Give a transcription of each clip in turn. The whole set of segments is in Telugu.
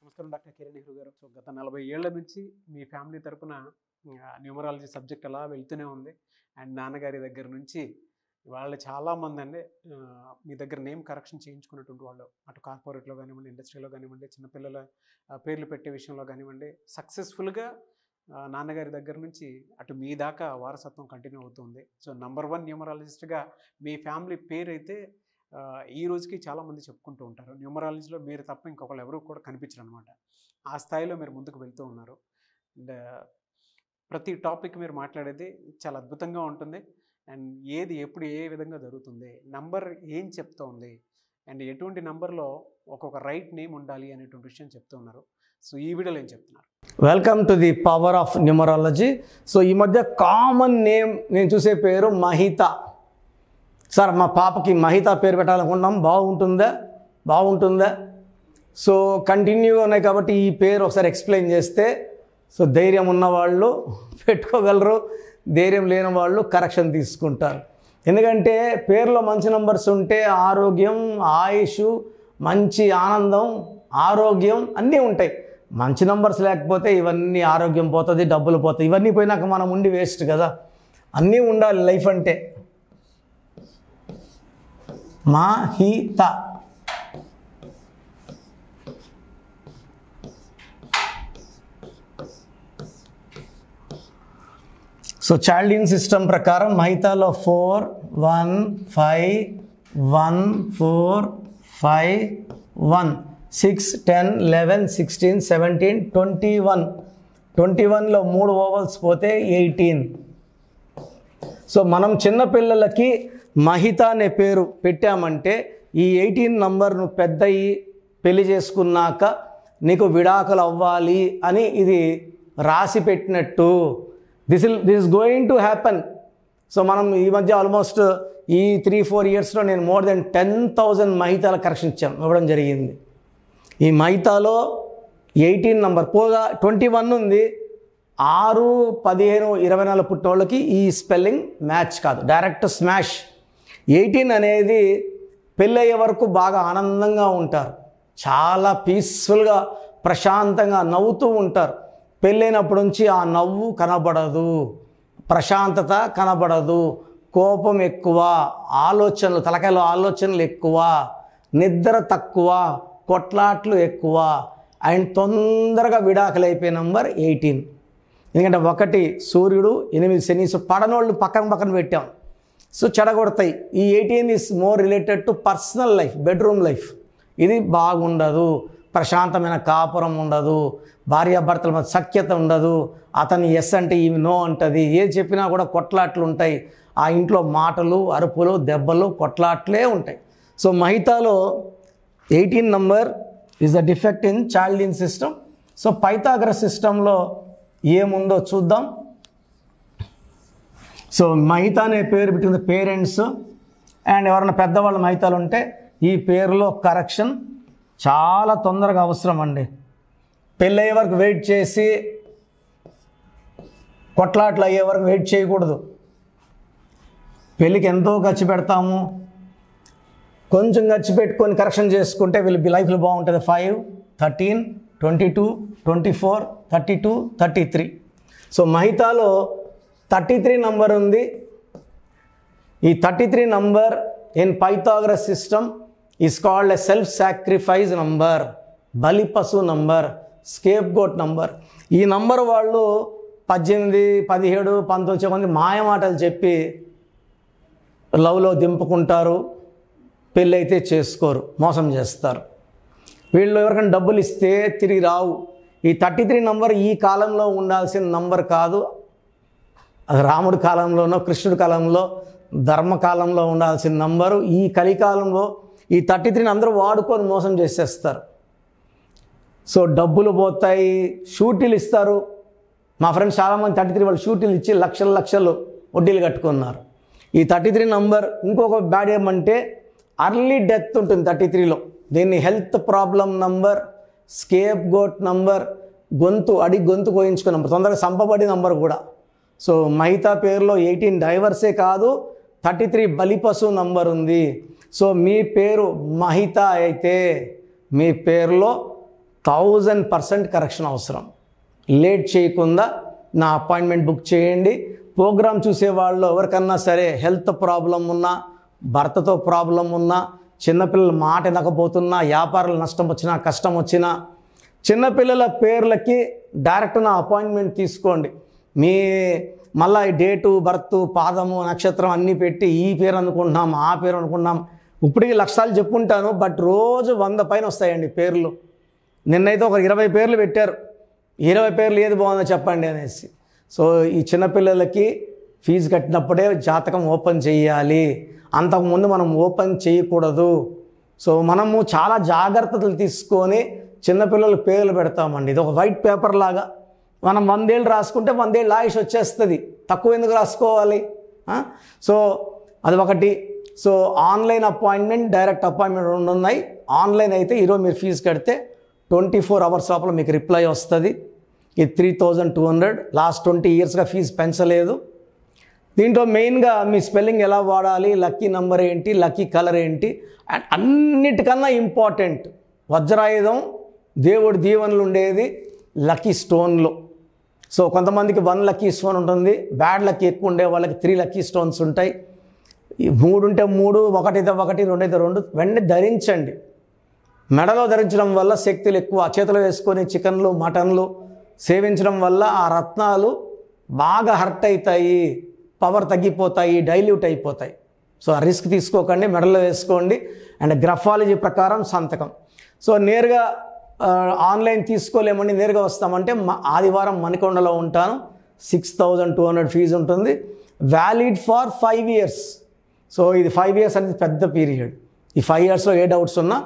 నమస్కారం డాక్టర్ కిరణ్ నెహ్రూ గారు. సో గత 40 ఏళ్ల నుంచి మీ ఫ్యామిలీ తరపున న్యూమరాలజీ సబ్జెక్ట్ అలా వెళ్తూనే ఉంది. అండ్ నాన్నగారి దగ్గర నుంచి వాళ్ళు చాలామంది అండి మీ దగ్గర నేమ్ కరెక్షన్ చేయించుకున్నటువంటి వాళ్ళు, అటు కార్పొరేట్లో కానివ్వండి, ఇండస్ట్రీలో కానివ్వండి, చిన్నపిల్లల పేర్లు పెట్టే విషయంలో కానివ్వండి, సక్సెస్ఫుల్గా నాన్నగారి దగ్గర నుంచి అటు మీ దాకా వారసత్వం కంటిన్యూ అవుతుంది. సో నంబర్ 1 న్యూమరాలజిస్ట్గా మీ ఫ్యామిలీ పేరు అయితే ఈ రోజుకి చాలామంది చెప్పుకుంటూ ఉంటారు. న్యూమరాలజీలో మీరు తప్ప ఇంకొకళ్ళు ఎవరు కూడా కనిపించరు అనమాట. ఆ స్థాయిలో మీరు ముందుకు వెళ్తూ ఉన్నారు. అండ్ ప్రతి టాపిక్ మీరు మాట్లాడేది చాలా అద్భుతంగా ఉంటుంది. అండ్ ఏది ఎప్పుడు ఏ విధంగా జరుగుతుంది, నంబర్ ఏం చెప్తూ ఉంది, అండ్ ఎటువంటి నంబర్లో ఒక్కొక్క రైట్ నేమ్ ఉండాలి అనేటువంటి విషయం చెప్తూ ఉన్నారు. సో ఈ వీడియోలో ఏం చెప్తున్నారు? Welcome to the power of numerology. So ఈ మధ్య కామన్ నేమ్ నేను చూసే పేరు మహిత. సార్ మా పాపకి మహిత పేరు పెట్టాలనుకున్నాం, బాగుంటుందా? సో కంటిన్యూగా ఉన్నాయి కాబట్టి ఈ పేరు ఒకసారి ఎక్స్ప్లెయిన్ చేస్తే సో ధైర్యం ఉన్నవాళ్ళు పెట్టుకోగలరు, ధైర్యం లేని వాళ్ళు కరెక్షన్ తీసుకుంటారు. ఎందుకంటే పేరులో మంచి నంబర్స్ ఉంటే ఆరోగ్యం, ఆయుష్, మంచి ఆనందం, ఆరోగ్యం అన్నీ ఉంటాయి. మంచి నంబర్స్ లేకపోతే ఇవన్నీ ఆరోగ్యం పోతుంది, డబ్బులు పోతాయి. ఇవన్నీ పోయినాక మనం ఉండి వేస్ట్ కదా. అన్నీ ఉండాలి లైఫ్ అంటే. మహిత. సో చాల్డిన్ సిస్టమ్ ప్రకారం మహితాలో 4 1 5 1 4 5 1 6 10 11 16 17 21. 21లో 3 ఓవల్స్ పోతే 18. సో మనం చిన్నపిల్లలకి మహిత అనే పేరు పెట్టామంటే ఈ 18 నంబర్ను పెద్దయి పెళ్లి చేసుకున్నాక నీకు విడాకులు అవ్వాలి అని ఇది రాసి పెట్టినట్టు. This is going to happen. So మనం ఈ మధ్య ఆల్మోస్ట్ ఈ 3-4 ఇయర్స్లో నేను మోర్ దెన్ 10,000 మహితాల కరెక్షన్ ఇవ్వడం జరిగింది. ఈ మహితాలో 18 నంబర్ పోగా 21 ఉంది. 6, 15, 24 పుట్టినోళ్ళకి ఈ స్పెల్లింగ్ మ్యాచ్ కాదు, డైరెక్ట్ స్మాష్. 18 అనేది పెళ్ళయ్యే వరకు బాగా ఆనందంగా ఉంటారు, చాలా పీస్ఫుల్గా ప్రశాంతంగా నవ్వుతూ ఉంటారు. పెళ్ళైనప్పటి నుంచి ఆ నవ్వు కనబడదు, ప్రశాంతత కనబడదు, కోపం ఎక్కువ, ఆలోచనలు, తలకాయలో ఆలోచనలు ఎక్కువ, నిద్ర తక్కువ, కొట్లాట్లు ఎక్కువ, అండ్ తొందరగా విడాకులు అయిపోయే నంబర్ 18. ఎందుకంటే 1 సూర్యుడు, 8 శని. సో పడనోళ్ళు పక్కన పెట్టాం. సో చెడగొడతాయి. ఈ 18 is more related to personal life, bedroom life. ఇది బాగుండదు, ప్రశాంతమైన కాపురం ఉండదు, భార్యాభర్తల మధ్య సఖ్యత ఉండదు, అతను ఎస్ అంటే ఈమె నో అంటుంది, ఏది చెప్పినా కూడా కొట్లాట్లు ఉంటాయి. ఆ ఇంట్లో మాటలు, అరుపులు, దెబ్బలు, కొట్లాట్లే ఉంటాయి. సో మహితాలో 18 number is the defect in Chaldean system. So Pythagoras సిస్టంలో ఏముందో చూద్దాం. సో మహిత అనే పేరు పెట్టిన పేరెంట్స్ అండ్ ఎవరైనా పెద్దవాళ్ళ మహితాలు ఉంటే ఈ పేరులో కరెక్షన్ చాలా తొందరగా అవసరం అండి. పెళ్ళయ్యే వరకు వెయిట్ చేసి కొట్లాట్లు అయ్యే వరకు వెయిట్ చేయకూడదు. పెళ్ళికి ఎంతో ఖర్చు పెడతాము, కొంచెం ఖర్చు పెట్టుకొని కరెక్షన్ చేసుకుంటే వీళ్ళు లైఫ్లో బాగుంటుంది. 5, 13, 22, 24, 32, 33. సో మహితాలో 33 నంబర్ ఉంది. ఈ 33 number in Pythagoras system is called a self sacrifice number, బలి పశు నంబర్, స్కేప్ గోట్ నంబర్. ఈ నంబర్ వాళ్ళు 18, 17, 19 మంది మాయమాటలు చెప్పి లవ్లో దింపుకుంటారు, పెళ్ళైతే చేసుకోరు, మోసం చేస్తారు. వీళ్ళు ఎవరికైనా డబ్బులు ఇస్తే తిరిగి రావు. ఈ 33 నంబర్ ఈ కాలంలో ఉండాల్సిన నంబర్ కాదు. అది రాముడి కాలంలోనో, కృష్ణుడి కాలంలో, ధర్మకాలంలో ఉండాల్సిన నంబరు. ఈ కలికాలంలో ఈ 33ని అందరూ వాడుకొని మోసం చేసేస్తారు. సో డబ్బులు పోతాయి, షూటీలు ఇస్తారు. మా ఫ్రెండ్స్ చాలామంది 33 వాళ్ళు షూటీలు ఇచ్చి లక్షలు వడ్డీలు కట్టుకున్నారు. ఈ 33 నంబర్ ఇంకొక బ్యాడ్ ఏమంటే అర్లీ డెత్ ఉంటుంది 33లో. దీన్ని health problem number, scapegoat number, గొంతు కోయించుకున్న నంబర్, తొందరగా సంపబడి నంబర్ కూడా. సో మహితా పేరులో 18 డైవర్సే కాదు, 33 బలిపశు నంబర్ ఉంది. సో మీ పేరు మహిత అయితే మీ పేరులో 1000% కరెక్షన్ అవసరం. లేట్ చేయకుండా నా అపాయింట్మెంట్ బుక్ చేయండి. ప్రోగ్రామ్ చూసే వాళ్ళు ఎవరికన్నా సరే హెల్త్ ప్రాబ్లం ఉన్నా, భర్తతో ప్రాబ్లం ఉన్నా, చిన్నపిల్లల మాట వినకపోతున్నా, వ్యాపారాలు నష్టం వచ్చినా, కష్టం వచ్చినా, చిన్నపిల్లల పేర్లకి డైరెక్ట్ నా అపాయింట్మెంట్ తీసుకోండి. మీ మళ్ళీ డేటు, బర్త్, పాదము, నక్షత్రం అన్నీ పెట్టి ఈ పేరు అనుకుంటున్నాం, ఆ పేరు అనుకుంటున్నాం. ఇప్పటికీ లక్షలు చెప్పుంటాను, బట్ రోజు 100 పైన వస్తాయండి పేర్లు. నిన్నైతే ఒక 20 పేర్లు పెట్టారు. 20 పేర్లు ఏది బాగుందో చెప్పండి అనేసి. సో ఈ చిన్నపిల్లలకి ఫీజు కట్టినప్పుడే జాతకం ఓపెన్ చేయాలి, అంతకుముందు మనం ఓపెన్ చేయకూడదు. సో మనము చాలా జాగ్రత్తలు తీసుకొని చిన్నపిల్లల పేర్లు పెడతామండి. ఇది ఒక వైట్ పేపర్ లాగా. మనం 100 ఏళ్ళు రాసుకుంటే 100 ఏళ్ళు ఆయుష్ వచ్చేస్తుంది, తక్కువ ఎందుకు రాసుకోవాలి? సో అది ఒకటి. So online appointment, direct appointment 2 ఉన్నాయి. ఆన్లైన్ అయితే ఈరోజు మీరు ఫీజు కడితే 24 అవర్స్ లోపల మీకు రిప్లై వస్తుంది. ఇది 3200. లాస్ట్ 20 ఇయర్స్గా ఫీజు పెంచలేదు. దీంట్లో మెయిన్గా మీ స్పెల్లింగ్ ఎలా వాడాలి, లక్కీ నెంబర్ ఏంటి, లక్కీ కలర్ ఏంటి, అండ్ అన్నిటికన్నా ఇంపార్టెంట్ వజ్రాయుధం, దేవుడి దీవెనలు ఉండేది లక్కీ స్టోన్లో. సో కొంతమందికి 1 లక్కీ స్టోన్ ఉంటుంది, బ్యాడ్ లక్కీ ఎక్కువ ఉండే వాళ్ళకి 3 లక్కీ స్టోన్స్ ఉంటాయి. 3 ఉంటే 3, 1 అయితే 1, 2 అయితే 2 వెంటనే ధరించండి. మెడలో ధరించడం వల్ల శక్తులు ఎక్కువ. చేతిలో వేసుకొని చికెన్లు, మటన్లు సేవించడం వల్ల ఆ రత్నాలు బాగా హర్ట్ అవుతాయి, పవర్ తగ్గిపోతాయి, డైల్యూట్ అయిపోతాయి. సో ఆ రిస్క్ తీసుకోకండి, మెడలో వేసుకోండి. అండ్ గ్రఫాలజీ ప్రకారం సంతకం. సో నేరుగా ఆన్లైన్ తీసుకోలేమండి, నేరుగా వస్తామంటే ఆదివారం మణికొండలో ఉంటాను. 6200 ఫీజు ఉంటుంది. Valid for 5 years. సో ఇది 5 ఇయర్స్ అనేది పెద్ద పీరియడ్. ఈ 5 ఇయర్స్లో ఏ డౌట్స్ ఉన్నా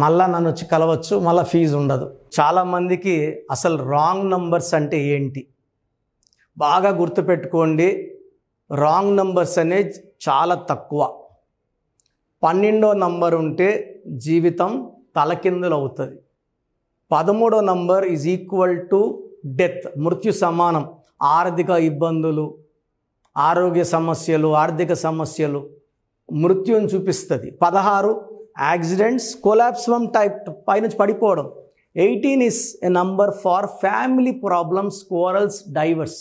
మళ్ళీ నన్ను వచ్చి కలవచ్చు, మళ్ళీ ఫీజు ఉండదు. చాలామందికి అసలు రాంగ్ నంబర్స్ అంటే ఏంటి బాగా గుర్తుపెట్టుకోండి. రాంగ్ నంబర్స్ అనేది చాలా తక్కువ. 12వ నంబర్ ఉంటే జీవితం తలకిందులు అవుతుంది. 13వ number is equal to death, మృత్యు సమానం. ఆర్థిక ఇబ్బందులు, ఆరోగ్య సమస్యలు, ఆర్థిక సమస్యలు మృత్యుని చూపిస్తుంది. 16 యాక్సిడెంట్స్, కొలాప్స్ ఫ్రమ్ టైప్ పైనుంచి పడిపోవడం. 18 is a number far family problems, quarrels, divorce.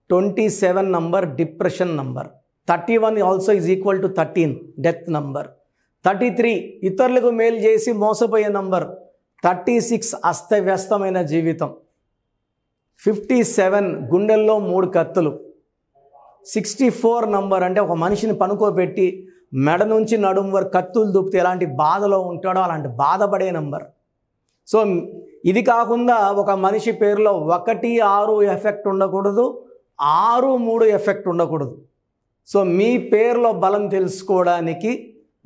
27 number depression number. 31 also is equal to 13 death number. 33 ఇతరులకు మేలు చేసి మోసపోయే నంబర్. 36 అస్తవ్యస్తమైన జీవితం. 57 గుండెల్లో 3 కత్తులు. 64 నంబర్ అంటే ఒక మనిషిని పనుకోబెట్టి మెడ నుంచి నడుం వరకు కత్తులు దూపితే ఎలాంటి బాధలో ఉంటాడో అలాంటి బాధపడే నంబర్. సో ఇది కాకుండా ఒక మనిషి పేరులో 1, 6 ఎఫెక్ట్ ఉండకూడదు, 6, 3 ఎఫెక్ట్ ఉండకూడదు. సో మీ పేరులో బలం తెలుసుకోవడానికి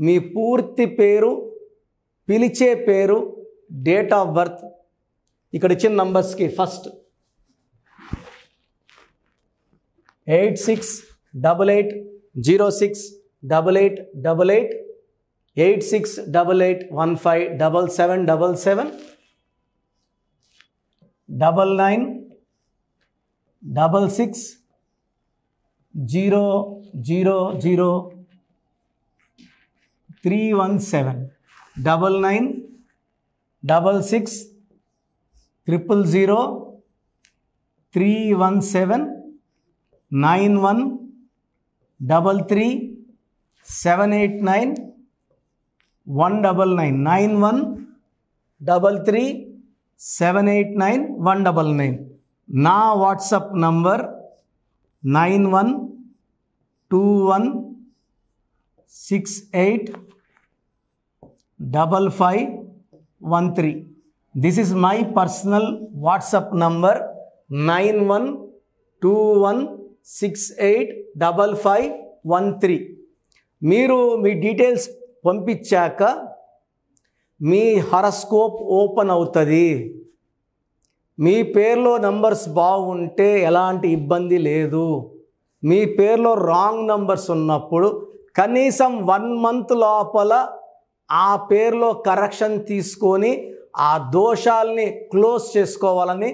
మీ పూర్తి పేరు, పిలిచే పేరు, డేట్ ఆఫ్ బర్త్, ఇక్కడ ఇచ్చిన నంబర్స్కి ఫస్ట్ 8688068888 8688157777 9966000317 9966000317 9133789199 నా WhatsApp number 9121685513. This is my personal WhatsApp number 9121685513. మీరు మీ డీటెయిల్స్ పంపించాక మీ హరస్కోప్ ఓపెన్ అవుతుంది. మీ పేరులో నంబర్స్ బాగుంటే ఎలాంటి ఇబ్బంది లేదు. మీ పేరులో రాంగ్ నంబర్స్ ఉన్నప్పుడు కనీసం 1 మంత్ లోపల ఆ పేరులో కరెక్షన్ తీసుకొని ఆ దోషాలని క్లోజ్ చేసుకోవాలని,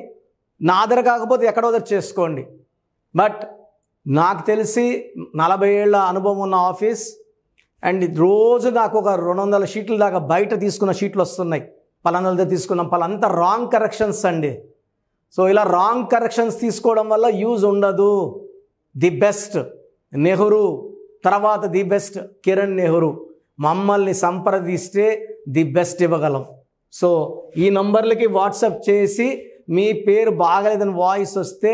నా దగ్గర కాకపోతే ఎక్కడో దగ్గర చేసుకోండి. బట్ నాకు తెలిసి 40 ఏళ్ళ అనుభవం ఉన్న ఆఫీస్, అండ్ రోజు నాకు ఒక 200 షీట్ల దాకా బయట తీసుకున్న షీట్లు వస్తున్నాయి. పలానాలతో తీసుకున్నాం పలానంతా రాంగ్ కరెక్షన్స్ అండి. సో ఇలా రాంగ్ కరెక్షన్స్ తీసుకోవడం వల్ల యూజ్ ఉండదు. ది బెస్ట్ నెహ్రూ, తర్వాత ది బెస్ట్ కిరణ్ నెహ్రూ. మమ్మల్ని సంప్రదిస్తే ది బెస్ట్ ఇవ్వగలం. సో ఈ నంబర్లకి వాట్సాప్ చేసి మీ పేరు బాగలేదని వాయిస్ వస్తే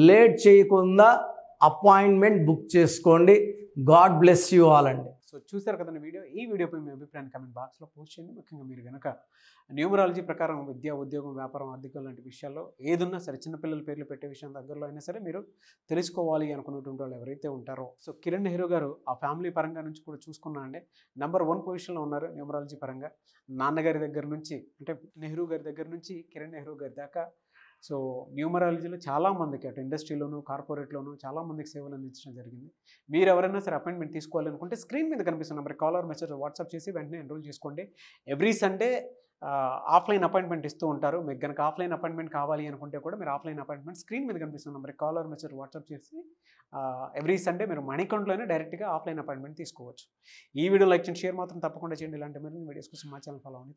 లేట్ చేయకుండా అపాయింట్మెంట్ బుక్ చేసుకోండి. గాడ్ బ్లెస్ యూ ఆల్ అండి. సో చూసారు కదండి వీడియో. ఈ వీడియోపై మీ అభిప్రాయాన్ని కామెంట్ బాక్స్లో పోస్ట్ చేయండి. ముఖ్యంగా మీరు కనుక న్యూమరాలజీ ప్రకారం విద్య, ఉద్యోగం, వ్యాపారం, ఆర్థికం లాంటి విషయాల్లో ఏదున్నా సరే, చిన్నపిల్లల పేర్లు పెట్టే విషయం దగ్గరలో అయినా సరే మీరు తెలుసుకోవాలి అనుకున్నటువంటి వాళ్ళు ఎవరైతే ఉంటారో, సో కిరణ్ నెహ్రూ గారు ఆ ఫ్యామిలీ పరంగా నుంచి కూడా చూసుకున్నా అండి నెంబర్ 1 పొజిషన్లో ఉన్నారు న్యూమరాలజీ పరంగా. నాన్నగారి దగ్గర నుంచి అంటే నెహ్రూ గారి దగ్గర నుంచి కిరణ్ నెహ్రూ గారి దాకా సో న్యూమరాలజీలో చాలామందికి అటు ఇండస్ట్రీలోను, కార్పొరేట్లోను చాలామందికి సేవలు అందించడం జరిగింది. మీరు ఎవరైనా సరే అపాయింట్మెంట్ తీసుకోవాలనుకుంటే స్క్రీన్ మీద కనిపిస్తున్న నెంబర్ కాలర్ మెసేజ్ వాట్సాప్ చేసి వెంటనే ఎన్రోల్ చేసుకోండి. ఎవ్రీ సండే ఆఫ్లైన్ అపాయింట్మెంట్ ఇస్తూ ఉంటారు. మీకు కనుక ఆఫ్లైన్ అపాయింట్మెంట్ కావాలి అనుకుంటే కూడా మీరు ఆఫ్లైన్ అపాయింట్మెంట్ స్క్రీన్ మీద కనిపిస్తున్న నెంబర్ కాలర్ మెసేజ్ వాట్సాప్ చేసి ఎవ్రీ సండే మీరు మణికంట్లోనే డైరెక్ట్గా ఆఫ్లైన్ అపాయింట్మెంట్ తీసుకోవచ్చు. ఈ వీడియో లైక్ చేయండి, షేర్ మాత్రం తప్పకుండా చేయండి. ఇలాంటి మరిన్ని వీడియోస్ కోసం మా ఛానల్ ఫాలో అవ్వండి.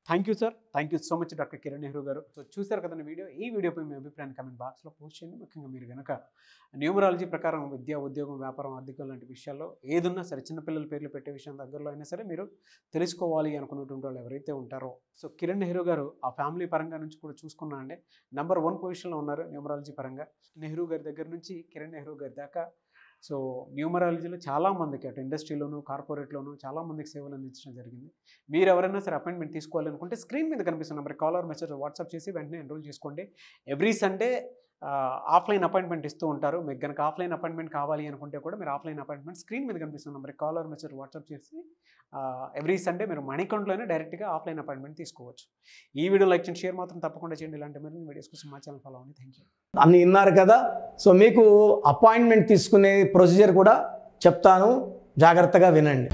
Thank you sir. Thank you so much doctor Kiran Nehru గారు. సో చూసారు కదండి వీడియో. ఈ వీడియోపై మీ అభిప్రాయాన్ని కామెంట్ బాక్స్లో పోస్ట్ చేయండి. ముఖ్యంగా మీరు కనుక న్యూమరాలజీ ప్రకారం విద్య, ఉద్యోగం, వ్యాపారం, ఆర్థికం లాంటి విషయాల్లో ఏదున్నా సరే, చిన్నపిల్లల పేర్లు పెట్టే విషయం దగ్గరలో అయినా సరే మీరు తెలుసుకోవాలి అనుకున్నటువంటి వాళ్ళు ఎవరైతే ఉంటారో, సో కిరణ్ నెహ్రూ గారు ఆ ఫ్యామిలీ పరంగా నుంచి కూడా చూసుకున్నా అండి నెంబర్ 1 పొజిషన్లో ఉన్నారు న్యూమరాలజీ పరంగా. నెహ్రూ గారి దగ్గర నుంచి కిరణ్ నెహ్రూ గారి దాకా సో న్యూమరాలజీలో చాలామందికి అటు ఇండస్ట్రీలోను, కార్పొరేట్లోను చాలామందికి సేవలు అందించడం జరిగింది. మీరు ఎవరైనా సరే అపాయింట్మెంట్ తీసుకోవాలనుకుంటే స్క్రీన్ మీద కనిపిస్తున్న నెంబర్ కాలర్ మెసేజ్ వాట్సాప్ చేసి వెంటనే ఎన్రోల్ చేసుకోండి. ఎవ్రీ సండే ఆఫ్లైన్ అపాయింట్మెంట్ ఇస్తూ ఉంటారు. మీకు కనుక ఆఫ్లైన్ అపాయింట్మెంట్ కావాలి అనుకుంటే కూడా మీరు ఆఫ్లైన్ అపాయింట్మెంట్ స్క్రీన్ మీద కనిపిస్తున్న నెంబర్ కాలర్ మెసేజ్ వాట్సాప్ చేసి ఎవ్రీ సండే మీరు మణికంట్లోనే డైరెక్ట్గా ఆఫ్లైన్ అపాయింట్మెంట్ తీసుకోవచ్చు. ఈ వీడియో లైక్ చేయండి, షేర్ మాత్రం తప్పకుండా చేయండి. ఇలాంటి మరిన్ని వీడియోస్ కోసం మా ఛానల్ ఫాలో అవ్వండి. Thank you. అన్ని విన్నారు కదా. సో మీకు అపాయింట్మెంట్ తీసుకునే ప్రొసీజర్ కూడా చెప్తాను, జాగ్రత్తగా వినండి.